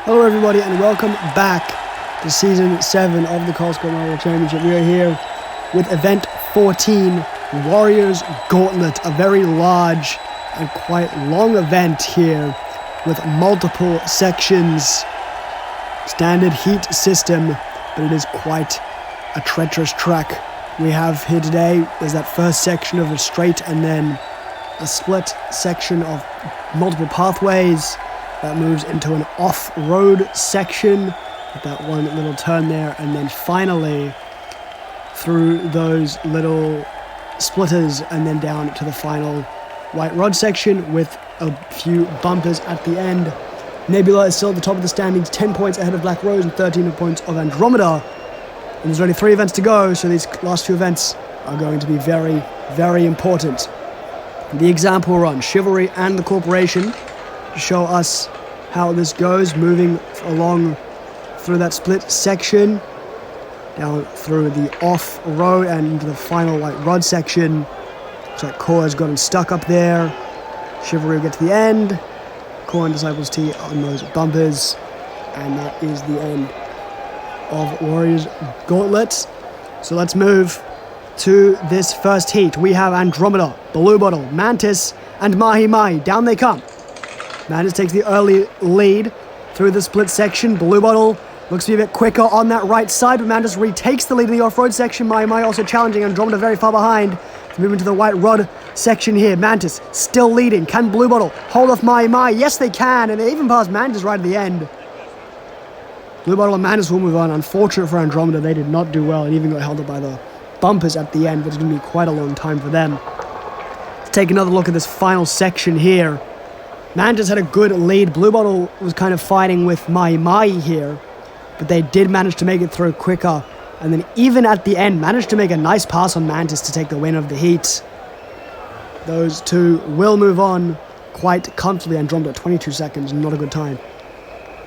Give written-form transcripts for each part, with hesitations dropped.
Hello everybody and welcome back to Season 7 of the Kolskor Marble Championship. We are here with Event 14, Warriors Gauntlet, a very large and quite long event here with multiple sections, standard heat system, but it is quite a treacherous track we have here today. There's that first section of a straight and then a split section of multiple pathways that moves into an off-road section with that one little turn there, and then finally through those little splitters and then down to the final white rod section with a few bumpers at the end. Nebula is still at the top of the standings, 10 points ahead of Black Rose and 13 points of Andromeda. And there's only 3 events to go, so these last few events are going to be very, very important. The example run, Chivalry and the Corporation, to show us how this goes, moving along through that split section, down through the off-road and into the final white rod section. Looks like Core has gotten stuck up there. Chivalry will get to the end. Core and Disciples T on those bumpers. And that is the end of Warriors Gauntlet. So let's move to this first heat. We have Andromeda, Blue Bottle, Mantis, and Mahi Mahi. Down they come. Mantis takes the early lead through the split section. Blue Bottle looks to be a bit quicker on that right side, but Mantis retakes the lead in the off-road section. Mahi Mahi also challenging. Andromeda very far behind. Let's move into the white rod section here. Mantis still leading. Can Blue Bottle hold off Mahi Mahi? Yes, they can, and they even pass Mantis right at the end. Blue Bottle and Mantis will move on. Unfortunate for Andromeda, they did not do well and even got held up by the bumpers at the end, but it's going to be quite a long time for them. Let's take another look at this final section here. Mantis had a good lead. Blue Bottle was kind of fighting with Mahi Mahi here, but they did manage to make it through quicker. And then even at the end, managed to make a nice pass on Mantis to take the win of the heat. Those two will move on quite comfortably. Andromeda, 22 seconds, not a good time.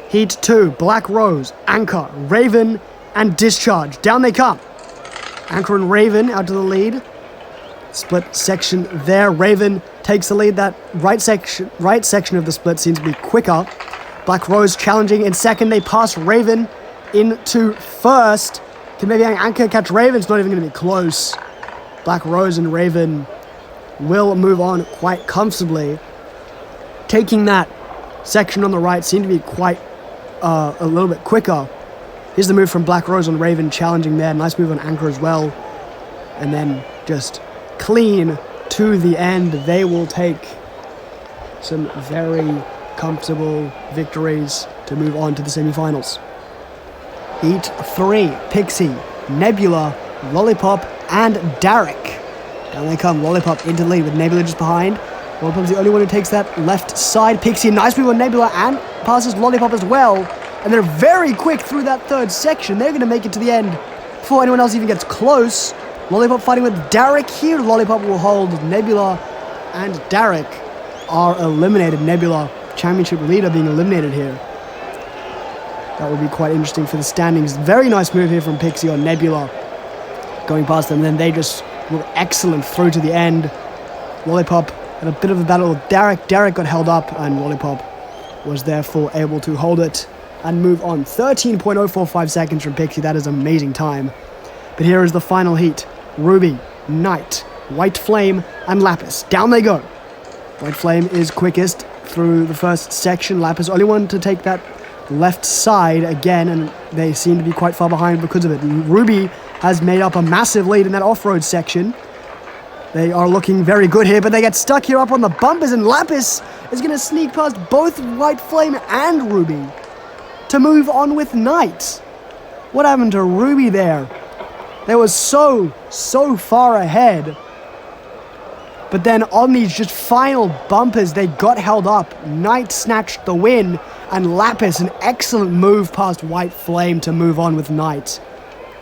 Heat 2, Black Rose, Anchor, Raven, and Discharge. Down they come. Anchor and Raven out to the lead. Split section there. Raven takes the lead. That right section of the split seems to be quicker. Black Rose challenging in second. They pass Raven into first. Can maybe Anchor catch Raven? It's not even going to be close. Black Rose and Raven will move on quite comfortably. Taking that section on the right seemed to be quite a little bit quicker. Here's the move from Black Rose on Raven, challenging there. Nice move on Anchor as well. And then just clean to the end. They will take some very comfortable victories to move on to the semifinals. Heat 3, Pixie, Nebula, Lollipop, and Derek. Down they come. Lollipop into the lead with Nebula just behind. Lollipop's the only one who takes that left side. Pixie, nice move on Nebula and passes Lollipop as well. And they're very quick through that third section. They're going to make it to the end before anyone else even gets close. Lollipop fighting with Derek here. Lollipop will hold. Nebula and Derek are eliminated. Nebula, championship leader, being eliminated here. That will be quite interesting for the standings. Very nice move here from Pixie on Nebula. Going past them. Then they just were excellent through to the end. Lollipop had a bit of a battle with Derek. Derek got held up and Lollipop was therefore able to hold it and move on. 13.045 seconds from Pixie. That is an amazing time. But here is the final heat. Ruby, Knight, White Flame, and Lapis. Down they go. White Flame is quickest through the first section. Lapis only one to take that left side again, and they seem to be quite far behind because of it. Ruby has made up a massive lead in that off-road section. They are looking very good here, but they get stuck here up on the bumpers, and Lapis is going to sneak past both White Flame and Ruby to move on with Knight. What happened to Ruby there? They were so far ahead. But then on these just final bumpers, they got held up. Knight snatched the win, and Lapis, an excellent move past White Flame to move on with Knight.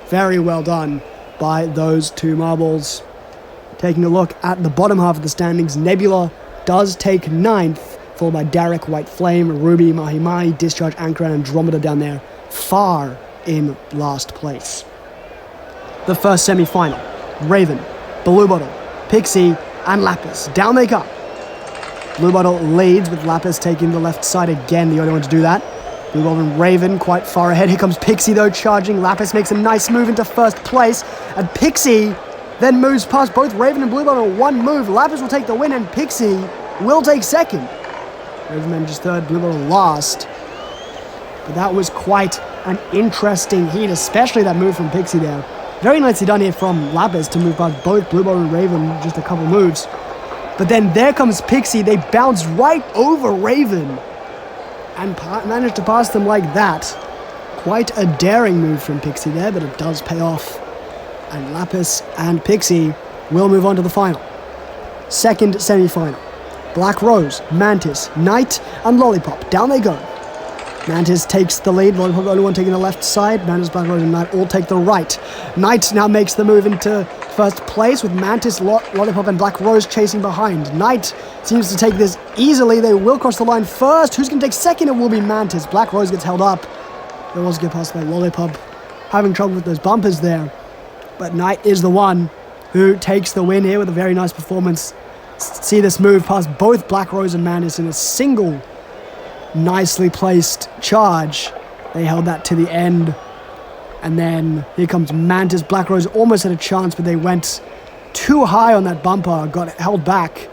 Very well done by those two marbles. Taking a look at the bottom half of the standings, Nebula does take 9th, followed by Derek, White Flame, Ruby, Mahi Mahi, Discharge, Anchor, and Andromeda down there, far in last place. The first semi-final, Raven, Blue Bottle, Pixie, and Lapis. Down they come. Blue Bottle leads with Lapis taking the left side again, the only one to do that. Blue Ball and Raven quite far ahead. Here comes Pixie though, charging. Lapis makes a nice move into first place. And Pixie then moves past both Raven and Blue Ball in one move. Lapis will take the win and Pixie will take second. Raven manages third, Blue Ball last. But that was quite an interesting heat, especially that move from Pixie there. Very nicely done here from Lapis to move past both Blue Ball and Raven, just a couple moves. But then there comes Pixie. They bounce right over Raven and manage to pass them like that. Quite a daring move from Pixie there, but it does pay off. And Lapis and Pixie will move on to the final. Second semi-final. Black Rose, Mantis, Knight, and Lollipop. Down they go. Mantis takes the lead. Lollipop the only one taking the left side. Mantis, Black Rose, and Knight all take the right. Knight now makes the move into first place with Mantis, Lollipop, and Black Rose chasing behind. Knight seems to take this easily. They will cross the line first. Who's going to take second? It will be Mantis. Black Rose gets held up. They also get past by Lollipop. Having trouble with those bumpers there. But Knight is the one who takes the win here with a very nice performance. See this move past both Black Rose and Mantis in a single nicely placed charge. They held that to the end. And then here comes Mantis. Black Rose almost had a chance, but they went too high on that bumper, got held back,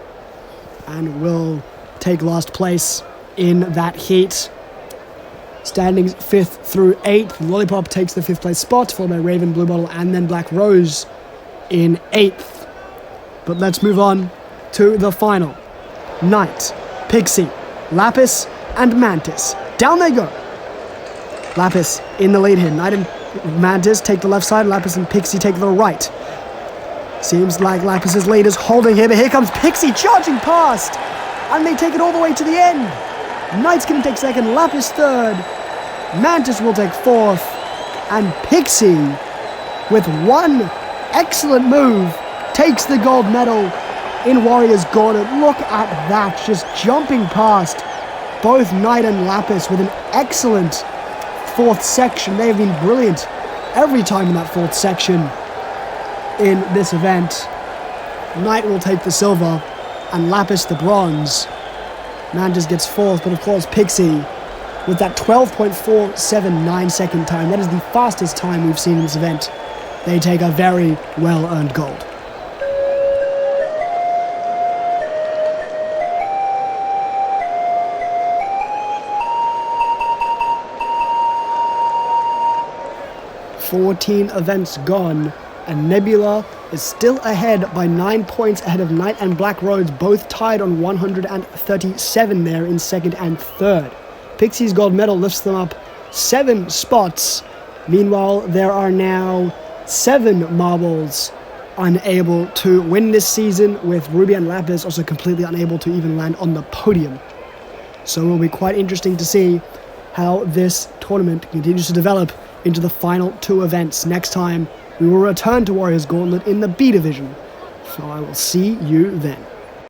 and will take last place in that heat. Standings 5th through 8th. Lollipop takes the 5th place spot, followed by Raven, Blue Bottle, and then Black Rose in 8th. But let's move on to the final. Knight, Pixie, Lapis, and Mantis. Down they go. Lapis in the lead here. Knight and Mantis take the left side. Lapis and Pixie take the right. Seems like Lapis's lead is holding here, but here comes Pixie charging past. And they take it all the way to the end. Knight's going to take second. Lapis third. Mantis will take fourth. And Pixie, with one excellent move, takes the gold medal in Warriors Gauntlet. Look at that, just jumping past both Knight and Lapis with an excellent fourth section. They have been brilliant every time in that fourth section in this event. Knight will take the silver and Lapis the bronze. Mantis gets fourth, but of course Pixie with that 12.479 second time. That is the fastest time we've seen in this event. They take a very well-earned gold. "14 events gone, and Nebula is still ahead by 9 points ahead of Knight and Black Rose, both tied on 137 there in second and third. Pixie's gold medal lifts them up 7 spots. Meanwhile, there are now 7 marbles unable to win this season, with Ruby and Lapis also completely unable to even land on the podium. So it will be quite interesting to see how this tournament continues to develop into the final 2 events. Next time, we will return to Warriors Gauntlet in the B division. So I will see you then.